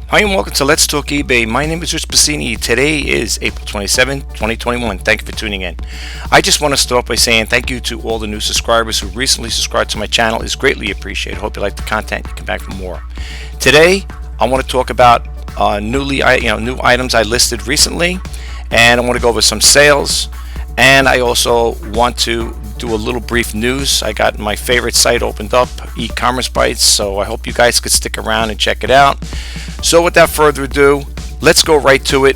Hi and welcome to Let's Talk eBay. My name is Rich Pasini. Today is April 27, 2021. Thank you for tuning in. I just want to start off by saying thank you to all the new subscribers who recently subscribed to my channel. It's greatly appreciated. Hope you like the content. You come back for more. Today, I want to talk about new items I listed recently, and I want to go over some sales, and I also want to do a little brief news. I got my favorite site opened up, EcommerceBytes, so I hope you guys could stick around and check it out. So without further ado, let's go right to it.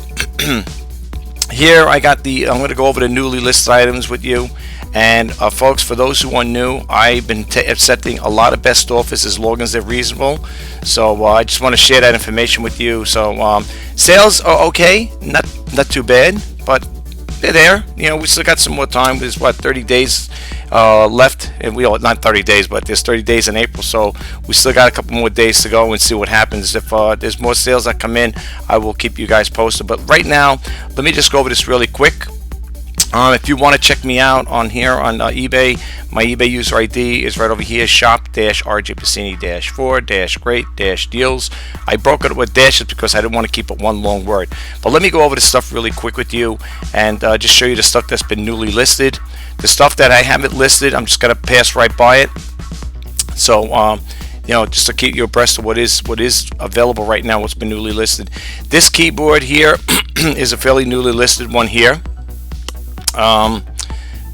Here I'm going to go over the newly listed items with you. And folks, for those who are new, I've been setting a lot of best offers as long as they're reasonable. So I just want to share that information with you. So sales are okay, not too bad, but they're there. You know, we still got some more time. There's 30 days left, and not 30 days, but there's 30 days in April, so we still got a couple more days to go and see what happens. If there's more sales that come in, I will keep you guys posted. But right now, let me just go over this really quick. If you want to check me out on here on eBay, my eBay user ID is right over here, shop-rjpasini-4-great-deals. I broke it with dashes because I didn't want to keep it one long word. But let me go over the stuff really quick with you and just show you the stuff that's been newly listed. The stuff that I haven't listed, I'm just going to pass right by it. So, just to keep you abreast of what is available right now, what's been newly listed. This keyboard here is a fairly newly listed one here.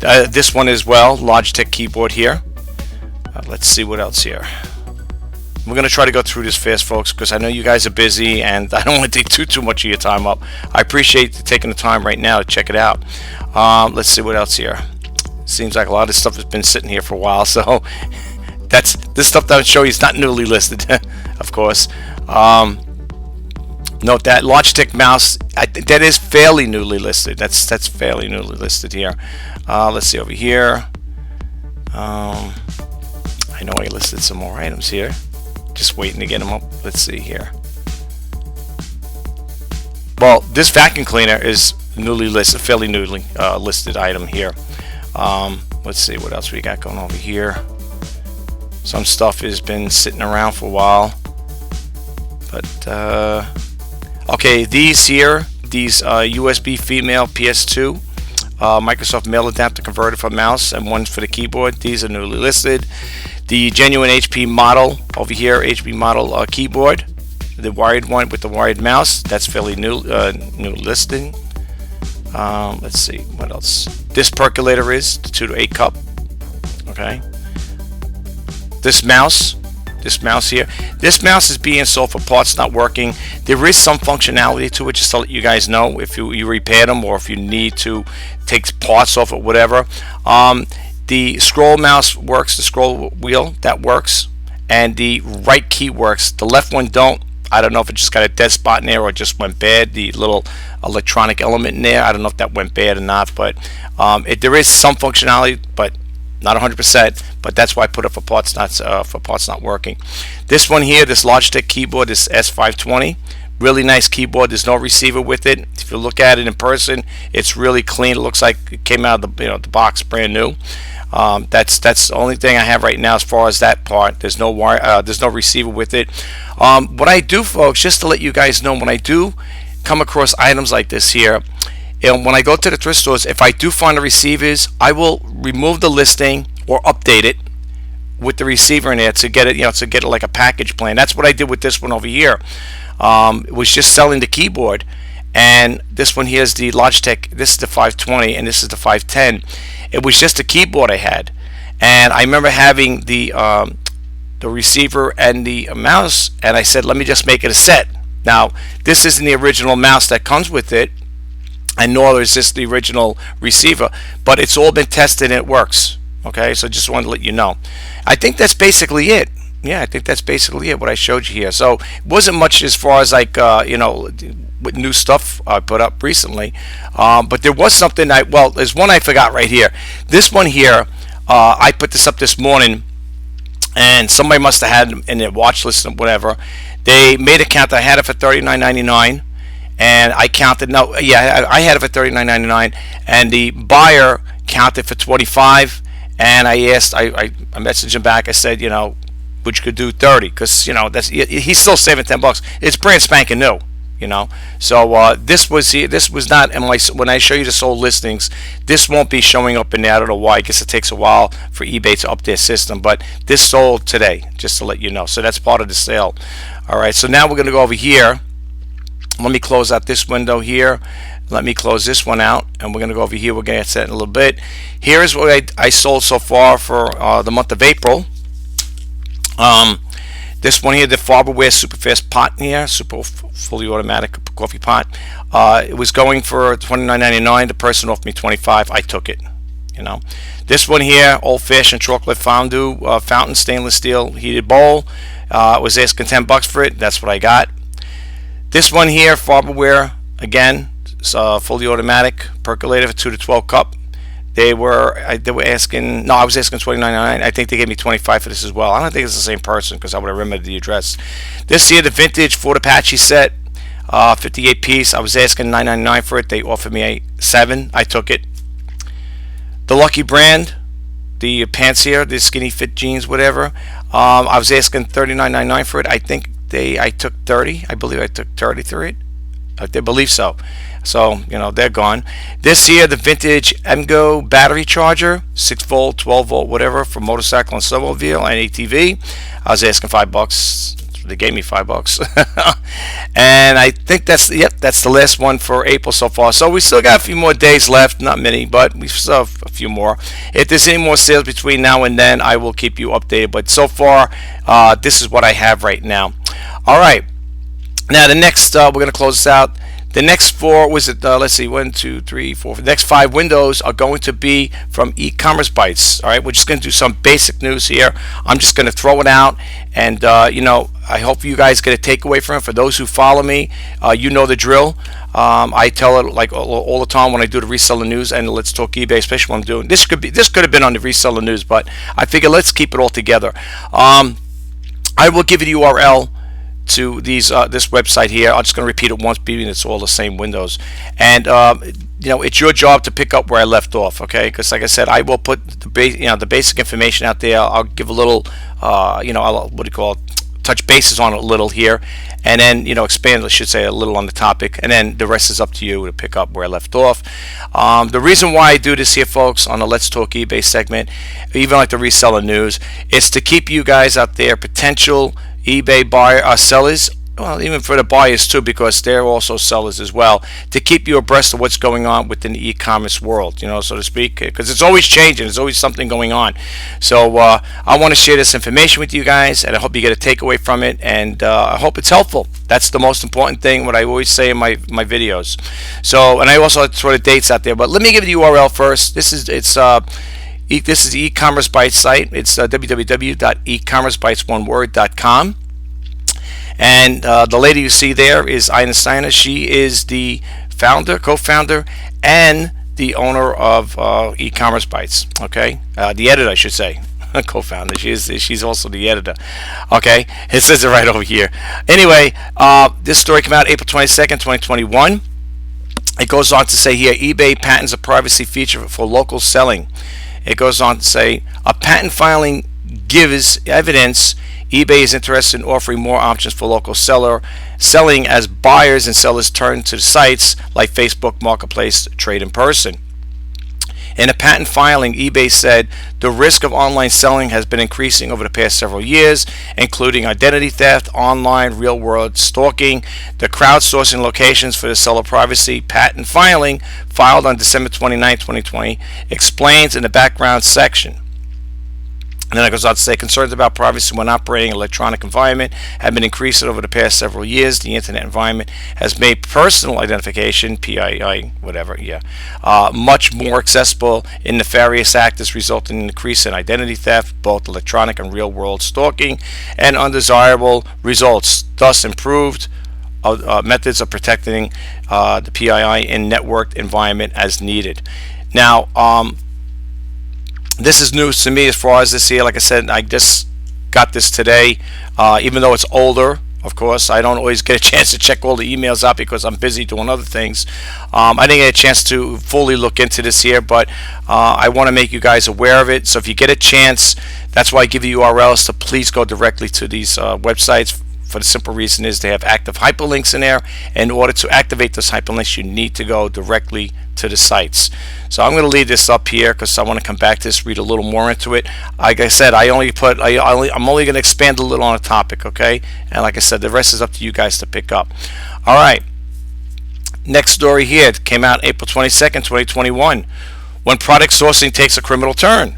This one as well, Logitech keyboard here. Let's see what else here. We're going to try to go through this fast, folks, because I know you guys are busy and I don't want to take too much of your time up. I appreciate taking the time right now to check it out. Let's see what else here. Seems like a lot of stuff has been sitting here for a while, so this stuff that I'll show you is not newly listed, of course. Note that Logitech mouse, that is fairly newly listed. That's fairly newly listed here. Let's see over here. I know I listed some more items here. Just waiting to get them up. Let's see here. Well, this vacuum cleaner is newly listed, fairly newly listed item here. Let's see what else we got going over here. Some stuff has been sitting around for a while, but okay, these here, USB female PS2 Microsoft mail adapter converter for mouse and one for the keyboard. These are newly listed. The genuine HP model over here, HP model keyboard, the wired one with the wired mouse, that's fairly new listing. Let's see what else. This percolator is the 2 to 8 cup. Okay. This mouse here. This mouse is being sold for parts not working. There is some functionality to it, just to let you guys know if you repair them or if you need to take parts off or whatever. The scroll mouse works, the scroll wheel, that works, and the right key works. The left one don't. I don't know if it just got a dead spot in there or it just went bad. The little electronic element in there, I don't know if that went bad or not, but there is some functionality, but not 100%, but that's why I put it for parts not working. This one here, this Logitech keyboard, this S520, really nice keyboard. There's no receiver with it. If you look at it in person, it's really clean. It looks like it came out of the box brand new. That's the only thing I have right now as far as that part. There's no wire, there's no receiver with it. What I do, folks, just to let you guys know, when I do come across items like this here, and when I go to the thrift stores, if I do find the receivers, I will remove the listing or update it with the receiver in there to get it, like a package plan. That's what I did with this one over here. It was just selling the keyboard, and this one here is the Logitech. This is the 520, and this is the 510. It was just a keyboard I had, and I remember having the receiver and the mouse, and I said, let me just make it a set. Now, this isn't the original mouse that comes with it, and nor is this the original receiver, but it's all been tested and it works. Okay, so just wanted to let you know. I think that's basically it. Yeah, I think that's basically it, what I showed you here. So it wasn't much as far as like with new stuff I put up recently, but there was something there's one I forgot right here. This one here, I put this up this morning, and somebody must have had it in their watch list or whatever. They made a count. I had it for $39.99. And I counted. No, yeah, I had it for $39.99, and the buyer counted for $25. And I asked, I messaged him back. I said, which could do 30, because he's still saving $10. It's brand spanking new. So this was not in my, when I show you the sold listings, this won't be showing up in there. I don't know why. I guess it takes a while for eBay to up their system, but this sold today, just to let you know. So that's part of the sale. All right, so now we're going to go over here. Let me close out this window here. Let me close this one out, and we're going to go over here. We're going to get set in a little bit. Here is what I sold so far for the month of April. This one here, the Farberware Super Fast Pot here, super fully automatic coffee pot. It was going for $29.99. The person offered me $25. I took it. This one here, old-fashioned chocolate fondue fountain stainless steel heated bowl. I was asking $10 for it. That's what I got. This one here, Farberware, again, it's fully automatic percolator for 2 to 12 cup. They were asking, no, I was asking $29.99. I think they gave me $25 for this as well. I don't think it's the same person, because I would have remembered the address. This here, the vintage Fort Apache set, 58 piece. I was asking $9.99 for it. They offered me $7. I took it. The Lucky brand, the pants here, the skinny fit jeans, whatever. I was asking $39.99 for it. I think I took 30. I believe I took 30 through it. I believe so. So, they're gone. This here, the vintage MGO battery charger, 6 volt, 12 volt, whatever, for motorcycle and snowmobile and ATV. I was asking $5. They gave me $5. And I think that's the last one for April so far. So we still got a few more days left, not many, but we still have a few more. If there's any more sales between now and then, I will keep you updated. But so far, this is what I have right now. All right. Now the next, we're going to close this out. The next four, let's see, 1, 2, 3, 4. The next 5 windows are going to be from EcommerceBytes. All right, we're just going to do some basic news here. I'm just going to throw it out, and I hope you guys get a takeaway from it. For those who follow me, you know the drill. I tell it like all the time when I do the reseller news and Let's Talk eBay, especially when I'm doing this. Could have been on the reseller news, but I figure let's keep it all together. I will give you the URL to this website here. I'm just going to repeat it once, being it's all the same windows, and it's your job to pick up where I left off, okay? Because like I said, I will put the basic information out there. I'll give a little touch bases on it a little here, and then expand, I should say, a little on the topic, and then the rest is up to you to pick up where I left off. The reason why I do this here, folks, on the Let's Talk eBay segment, even like the reseller news, is to keep you guys out there, potential eBay buyer sellers, well, even for the buyers too, because they're also sellers as well, to keep you abreast of what's going on within the e-commerce world, so to speak, because it's always changing. There's always something going on. So I want to share this information with you guys, and I hope you get a takeaway from it, and I hope it's helpful. That's the most important thing, what I always say in my videos. So, and I also throw the dates out there, but let me give you the URL first. This is the EcommerceBytes site. It's www.ecommercebytes.com. And the lady you see there is Ina Steiner. She is the founder, co-founder, and the owner of EcommerceBytes. Okay, the editor, I should say. Co-founder. She's also the editor. Okay, it says it right over here. Anyway, this story came out April 22nd, 2021. It goes on to say here, eBay patents a privacy feature for local selling. It goes on to say, a patent filing gives evidence eBay is interested in offering more options for local selling as buyers and sellers turn to sites like Facebook Marketplace to trade in person. In a patent filing, eBay said the risk of online selling has been increasing over the past several years, including identity theft, online real-world stalking. The crowdsourcing locations for the seller privacy patent filing, filed on December 29, 2020, explains in the background section. And then it goes on to say, concerns about privacy when operating an electronic environment have been increasing over the past several years. The internet environment has made personal identification, PII, whatever, much more accessible in nefarious actors, resulting in an increase in identity theft, both electronic and real-world stalking, and undesirable results. Thus, improved methods of protecting the PII in networked environment as needed. Now, this is news to me as far as this here. Like I said, I just got this today. Even though it's older, Of course, I don't always get a chance to check all the emails out because I'm busy doing other things. I didn't get a chance to fully look into this here, but I want to make you guys aware of it. So if you get a chance, that's why I give you URLs to please go directly to these websites. For the simple reason is they have active hyperlinks in there. In order to activate those hyperlinks, you need to go directly to the sites. So I'm going to leave this up here because I want to come back to this, read a little more into it. Like I said, I'm only going to expand a little on a topic, okay? And like I said, the rest is up to you guys to pick up. All right. Next story here, it came out April 22nd, 2021. When product sourcing takes a criminal turn.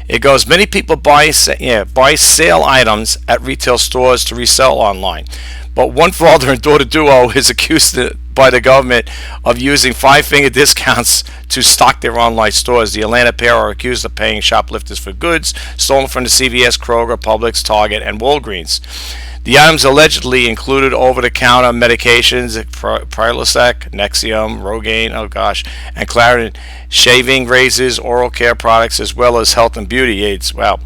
It goes, many people buy sale items at retail stores to resell online. But one father and daughter duo is accused by the government of using five-finger discounts to stock their online stores. The Atlanta pair are accused of paying shoplifters for goods stolen from the CVS, Kroger, Publix, Target, and Walgreens. The items allegedly included over-the-counter medications, Prilosec, Nexium, Rogaine, and Claritin, shaving razors, oral care products, as well as health and beauty aids. Well,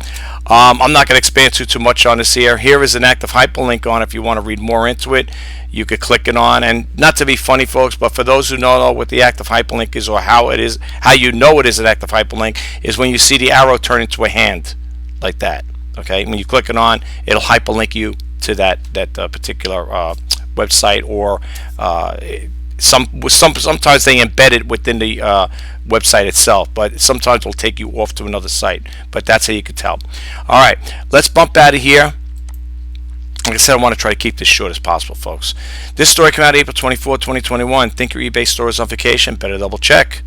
I'm not going to expand too much on this here. Here is an active hyperlink on if you want to read more into it. You could click it on, and not to be funny, folks, but for those who don't know what the active hyperlink is or how it is, how you know it is an active hyperlink is when you see the arrow turn into a hand, like that. Okay, when you click it on, it'll hyperlink you to that particular website, or sometimes they embed it within the website itself, but sometimes it'll take you off to another site. But that's how you can tell. All right, let's bump out of here. Like I said, I want to try to keep this short as possible, folks. This story came out April 24, 2021. Think your eBay store is on vacation? Better double check.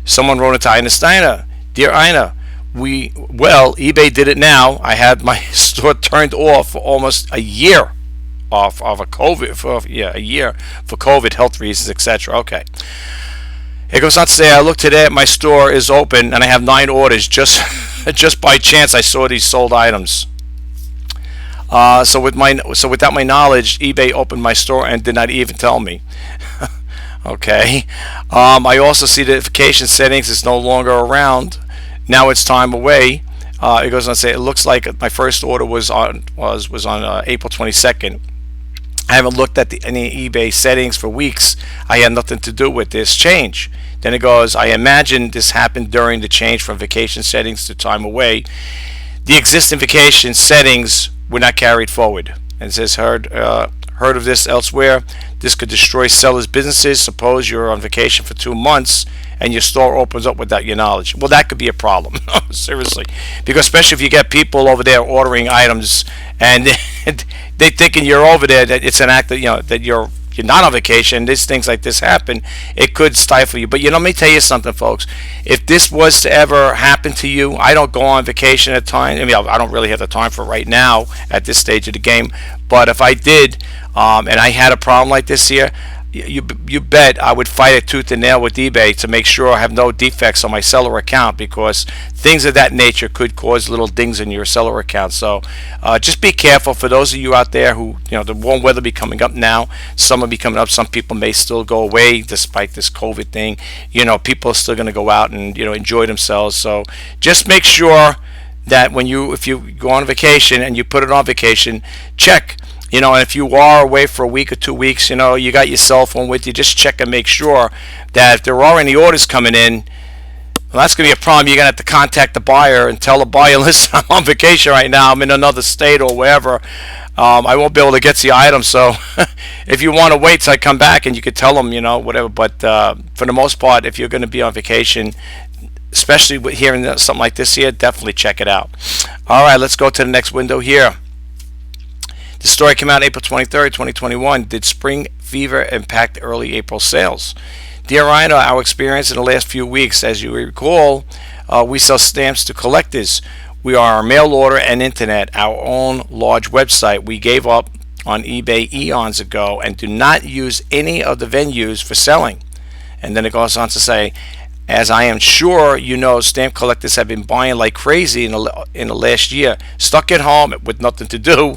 Someone wrote into Ina Steiner. Dear Ina, eBay did it now. I had my store turned off for almost a year off of a year for COVID, health reasons, etc. Okay. It goes on to say, I looked today at my store is open and I have 9 orders. Just by chance I saw these sold items. So without my knowledge, eBay opened my store and did not even tell me. Okay. I also see the notification settings is no longer around. Now it's time away. It goes on to say, it looks like my first order was on April 22nd. I haven't looked at any eBay settings for weeks. I had nothing to do with this change. Then it goes, I imagine this happened during the change from vacation settings to time away. The existing vacation settings were not carried forward. And it says, heard of this elsewhere. This could destroy sellers' businesses. Suppose you're on vacation for 2 months and your store opens up without your knowledge. Well, that could be a problem. Seriously, because especially if you get people over there ordering items and they thinking you're over there, that it's an act that that you're not on vacation. These things like this happen. It could stifle you. But let me tell you something, folks. If this was to ever happen to you, I don't go on vacation at times. I mean, I don't really have the time for it right now at this stage of the game. But if I did, and I had a problem like this here, you bet I would fight it tooth and nail with eBay to make sure I have no defects on my seller account, because things of that nature could cause little dings in your seller account. So just be careful. For those of you out there who, the warm weather be coming up now, summer be coming up, some people may still go away despite this COVID thing. People are still going to go out and enjoy themselves. So just make sure that if you go on vacation and you put it on vacation, check. And if you are away for a week or 2 weeks, you got your cell phone with you, just check and make sure that if there are any orders coming in, well, that's going to be a problem. You're going to have to contact the buyer and tell the buyer, listen, I'm on vacation right now. I'm in another state or wherever. I won't be able to get the item. So if you want to wait till I come back, and you could tell them, whatever. But for the most part, if you're going to be on vacation, especially with hearing something like this here, definitely check it out. All right, let's go to the next window here. The story came out April 23rd, 2021. Did spring fever impact early April sales? Dear Ina, our experience in the last few weeks, as you recall, we sell stamps to collectors. We are mail order and internet, our own large website. We gave up on eBay eons ago and do not use any of the venues for selling. And then it goes on to say, as I am sure stamp collectors have been buying like crazy in the last year, stuck at home with nothing to do,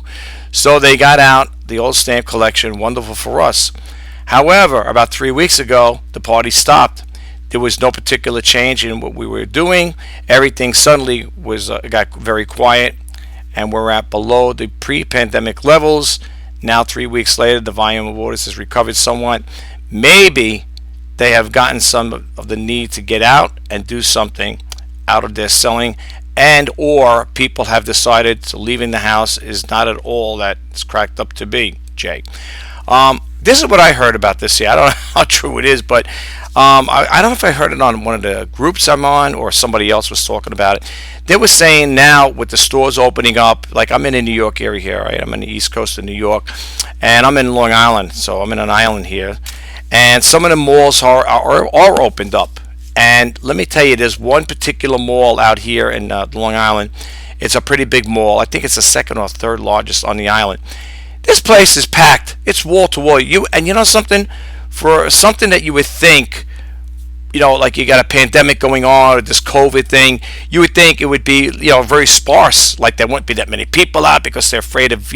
so they got out the old stamp collection. Wonderful for us. However, about 3 weeks ago, the party stopped. There was no particular change in what we were doing. Everything suddenly got very quiet, and we're at below the pre-pandemic levels. Now 3 weeks later, the volume of orders has recovered somewhat. Maybe they have gotten some of the need to get out and do something out of their selling, and or people have decided to leaving the house is not at all that it's cracked up to be, Jay. This is what I heard about this here. I don't know how true it is, but I don't know if I heard it on one of the groups I'm on or somebody else was talking about it. They were saying now with the stores opening up, like I'm in the New York area here, right? I'm in the East Coast of New York, and I'm in Long Island, so I'm in an island here. And some of the malls are opened up. And let me tell you, there's one particular mall out here in Long Island. It's a pretty big mall. I think it's the second or third largest on the island. This place is packed. It's wall to wall. You know something? For something that you would think, like you got a pandemic going on or this COVID thing, you would think it would be, very sparse. Like there wouldn't be that many people out because they're afraid of,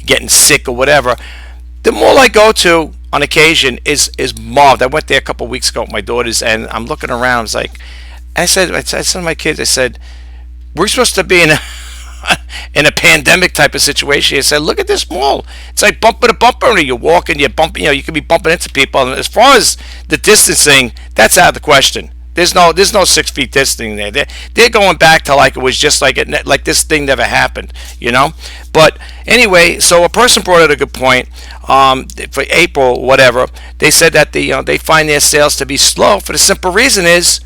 getting sick or whatever. The mall I go to on occasion is mobbed. I went there a couple of weeks ago with my daughters, and I'm looking around. I was like, I said to my kids, I said, we're supposed to be in a pandemic type of situation. I said, look at this mall. It's like bumper to bumper. You walk and you bump. You could be bumping into people. And as far as the distancing, that's out of the question. There's no 6 feet distancing there. They're going back to like it was just like this thing never happened, But anyway, so a person brought out a good point. For April, whatever, they said that they find their sales to be slow for the simple reason is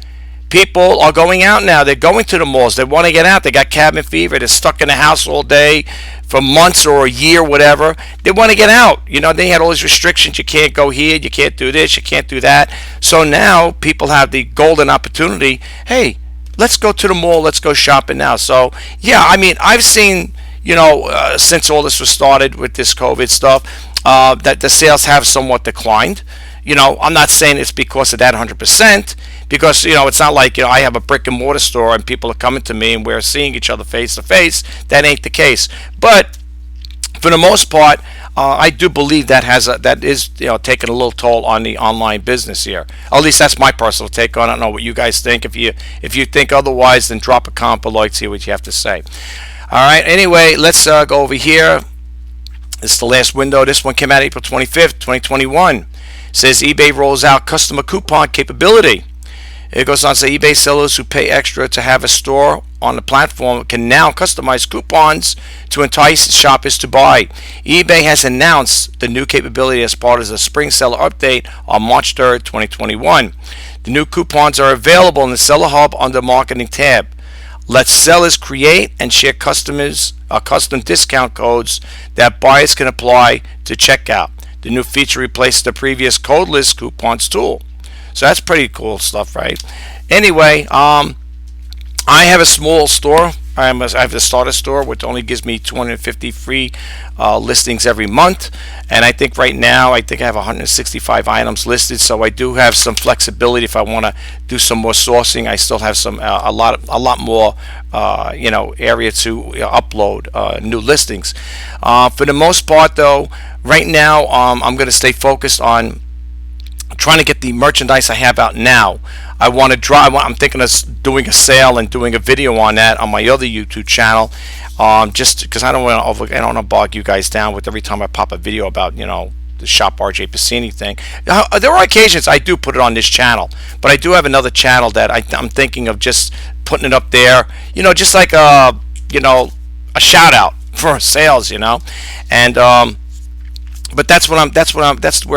people are going out now. They're going to the malls. They want to get out. They got cabin fever. They're stuck in the house all day for months or a year, whatever. They want to get out. They had all these restrictions. You can't go here. You can't do this. You can't do that. So now people have the golden opportunity. Hey, let's go to the mall. Let's go shopping now. So, yeah, I mean, I've seen, since all this was started with this COVID stuff, that the sales have somewhat declined. I'm not saying it's because of that 100%, because, it's not like, I have a brick and mortar store and people are coming to me and we're seeing each other face to face. That ain't the case. But for the most part, I do believe that is taking a little toll on the online business here. At least that's my personal take on it. I don't know what you guys think. If you think otherwise, then drop a comment below to see what you have to say. All right. Anyway, let's go over here. This is the last window. This one came out April 25th, 2021. It says eBay rolls out customer coupon capability. It goes on to say eBay sellers who pay extra to have a store on the platform can now customize coupons to entice shoppers to buy. eBay has announced the new capability as part of the spring seller update on March 3rd, 2021. The new coupons are available in the Seller Hub under Marketing tab. Let sellers create and share custom discount codes that buyers can apply to checkout. The new feature replaces the previous codeless coupons tool. So that's pretty cool stuff, right? Anyway, I have a small store. I have the starter store, which only gives me 250 free listings every month. And I think right now, I have 165 items listed. So I do have some flexibility if I want to do some more sourcing. I still have a lot more area to upload new listings. For the most part, though, right now I'm going to stay focused on trying to get the merchandise I have out now. I'm thinking of doing a sale and doing a video on that on my other YouTube channel, just because I don't want to bog you guys down with every time I pop a video about the Shop RJ Pasini thing. There are occasions I do put it on this channel, but I do have another channel that I'm thinking of just putting it up there, just like a shout out for sales, and but that's where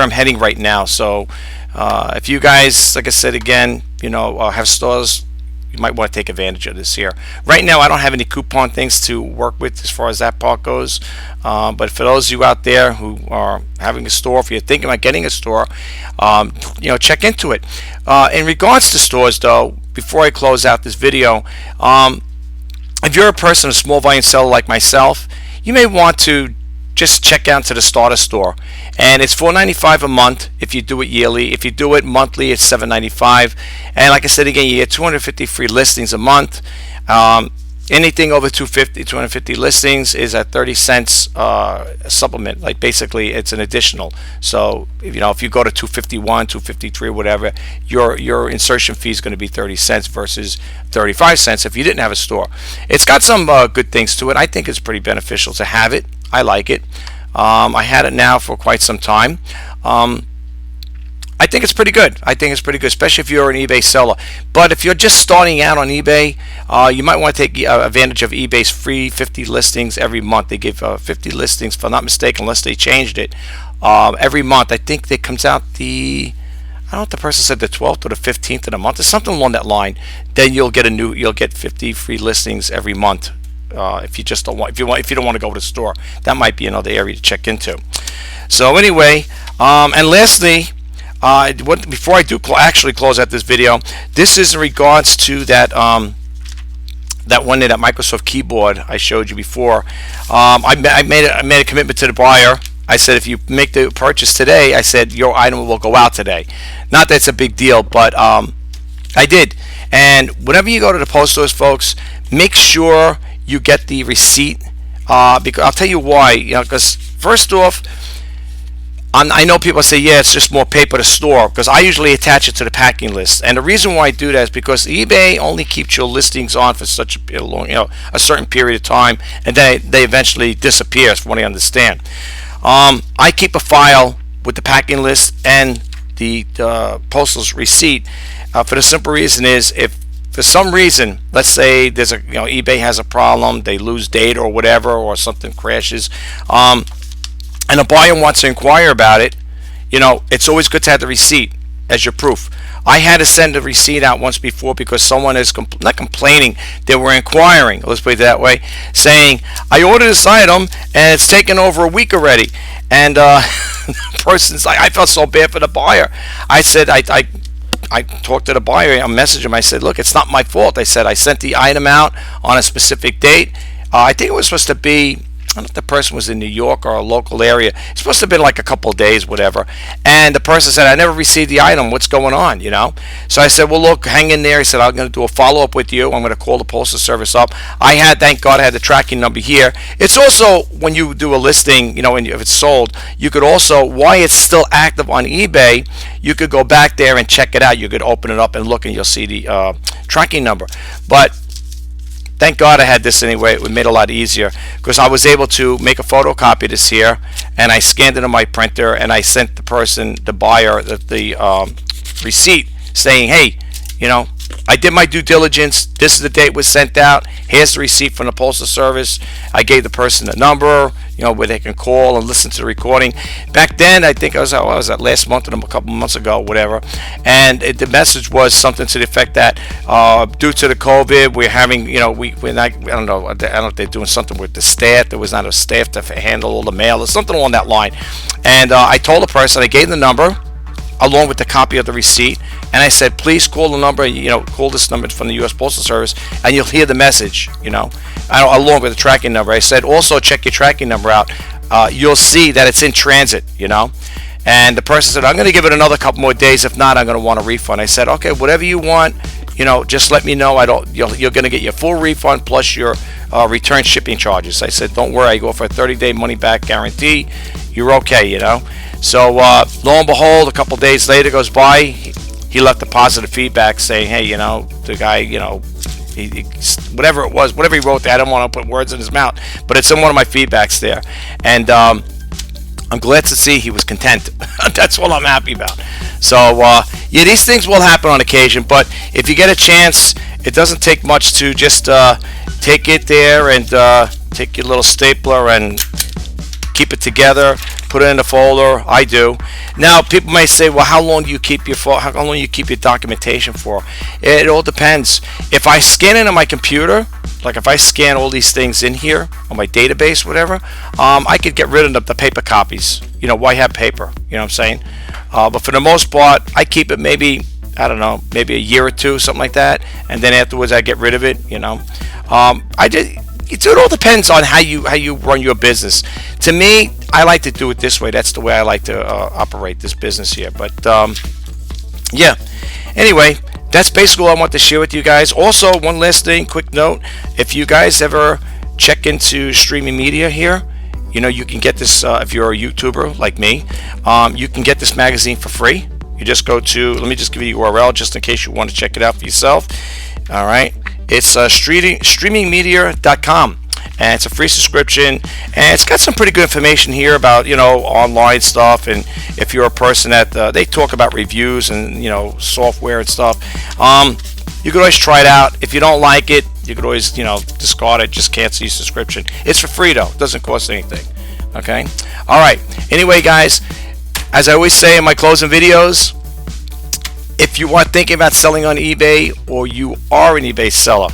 I'm heading right now. So if you guys, like I said again, have stores, you might want to take advantage of this here. Right now, I don't have any coupon things to work with as far as that part goes. But for those of you out there who are having a store, if you're thinking about getting a store, check into it. In regards to stores, though, before I close out this video, if you're a person, a small volume seller like myself, you may want to just check out to the starter store, and it's $4.95 a month if you do it yearly. If you do it monthly, it's $7.95. And like I said again, you get 250 free listings a month. Anything over 250 listings is at 30 cents supplement. Like basically, it's an additional. So if you go to 251, 253, whatever, your insertion fee is going to be 30 cents versus 35 cents if you didn't have a store. It's got some good things to it. I think it's pretty beneficial to have it. I like it. I had it now for quite some time. I think it's pretty good. I think it's pretty good, especially if you're an eBay seller. But if you're just starting out on eBay, you might want to take advantage of eBay's free 50 listings every month. They give 50 listings, if I'm not mistaken, unless they changed it, every month. I think it comes out I don't know if the person said the 12th or the 15th of the month. It's something along that line. Then you'll get 50 free listings every month. If you just don't want, if you don't want to go to the store, that might be another area to check into. So anyway, and lastly, before I do actually close out this video, this is in regards to that that Microsoft keyboard I showed you before. I made a commitment to the buyer. I said, if you make the purchase today, I said your item will go out today. Not that it's a big deal, but I did. And whenever you go to the post office, folks, make sure you get the receipt, because I'll tell you why. Because first off, I know people say, yeah, it's just more paper to store, because I usually attach it to the packing list. And the reason why I do that is because eBay only keeps your listings on for such a long, a certain period of time, and then they eventually disappear, from what I understand. I keep a file with the packing list and the postal's receipt, for the simple reason is, if for some reason, let's say there's eBay has a problem, they lose data or whatever, or something crashes, and a buyer wants to inquire about it, it's always good to have the receipt as your proof. I had to send the receipt out once before because someone is not complaining, they were inquiring, let's put it that way, saying, I ordered this item and it's taken over a week already. And the person's like, I felt so bad for the buyer. I said, I talked to the buyer, I messaged him, I said, look, it's not my fault. I said, I sent the item out on a specific date. I think it was supposed to be, I don't know if the person was in New York or a local area. It's supposed to have been like a couple of days, whatever. And the person said, I never received the item. What's going on, So I said, well, look, hang in there. He said, I'm going to do a follow-up with you. I'm going to call the postal service up. Thank God I had the tracking number here. It's also, when you do a listing, if it's sold, you could also, why it's still active on eBay, you could go back there and check it out. You could open it up and look, and you'll see the tracking number. But thank God I had this anyway. It made it a lot easier because I was able to make a photocopy of this here, and I scanned it on my printer, and I sent the buyer, the receipt saying, hey, I did my due diligence. This is the date it was sent out. Here's the receipt from the postal service. I gave the person the number, where they can call and listen to the recording. Back then, I think I was that last month, and a couple months ago, whatever. And the message was something to the effect that due to the COVID, we're having, we're not, I don't know if they're doing something with the staff. There was not a staff to handle all the mail or something along that line. And I told the person, I gave the number along with the copy of the receipt, and I said, please call the number, call this number from the U.S. Postal Service, and you'll hear the message, along with the tracking number. I said, also check your tracking number out. You'll see that it's in transit, And the person said, I'm going to give it another couple more days. If not, I'm going to want a refund. I said, okay, whatever you want, just let me know. You're going to get your full refund plus your return shipping charges. I said, don't worry, I go for a 30-day money-back guarantee. You're okay, So lo and behold, a couple days later goes by, he left a positive feedback saying, hey, the guy, he whatever it was, whatever he wrote there, I don't want to put words in his mouth, but it's in one of my feedbacks there. And I'm glad to see he was content. That's what I'm happy about. So yeah, these things will happen on occasion, but if you get a chance, it doesn't take much to just take it there and take your little stapler and keep it together, put it in a folder. I do. Now, people may say, well, how long do you keep your documentation for? It all depends. If I scan it on my computer, like if I scan all these things in here on my database, whatever, I could get rid of the paper copies. Why have paper? You know what I'm saying? But for the most part, I keep it maybe, I don't know, maybe a year or two, something like that, and then afterwards I get rid of it. It all depends on how you run your business. To me, I like to do it this way. That's the way I like to operate this business here. But yeah, anyway, that's basically all I want to share with you guys. Also, one last thing, quick note: if you guys ever check into streaming media here, you can get this if you're a YouTuber like me. You can get this magazine for free. You just go to, let me just give you the URL just in case you want to check it out for yourself. All right. It's streamingmedia.com, and it's a free subscription, and it's got some pretty good information here about, you know, online stuff. And if you're a person that they talk about reviews and, you know, software and stuff, you could always try it out. If you don't like it, you could always, you know, discard it, just cancel your subscription. It's for free though, it doesn't cost anything. Okay, all right, anyway guys, as I always say in my closing videos, if you are thinking about selling on eBay, or you are an eBay seller,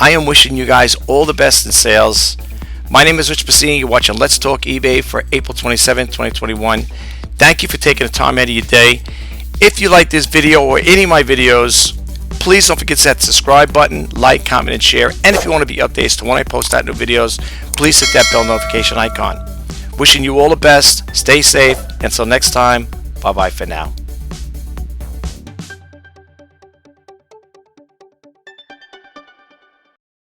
I am wishing you guys all the best in sales. My name is Rich Pasini. You're watching Let's Talk eBay for April 27, 2021. Thank you for taking the time out of your day. If you like this video or any of my videos, please don't forget to hit that subscribe button, like, comment, and share. And if you want to be updated to when I post out new videos, please hit that bell notification icon. Wishing you all the best. Stay safe. Until next time, bye-bye for now.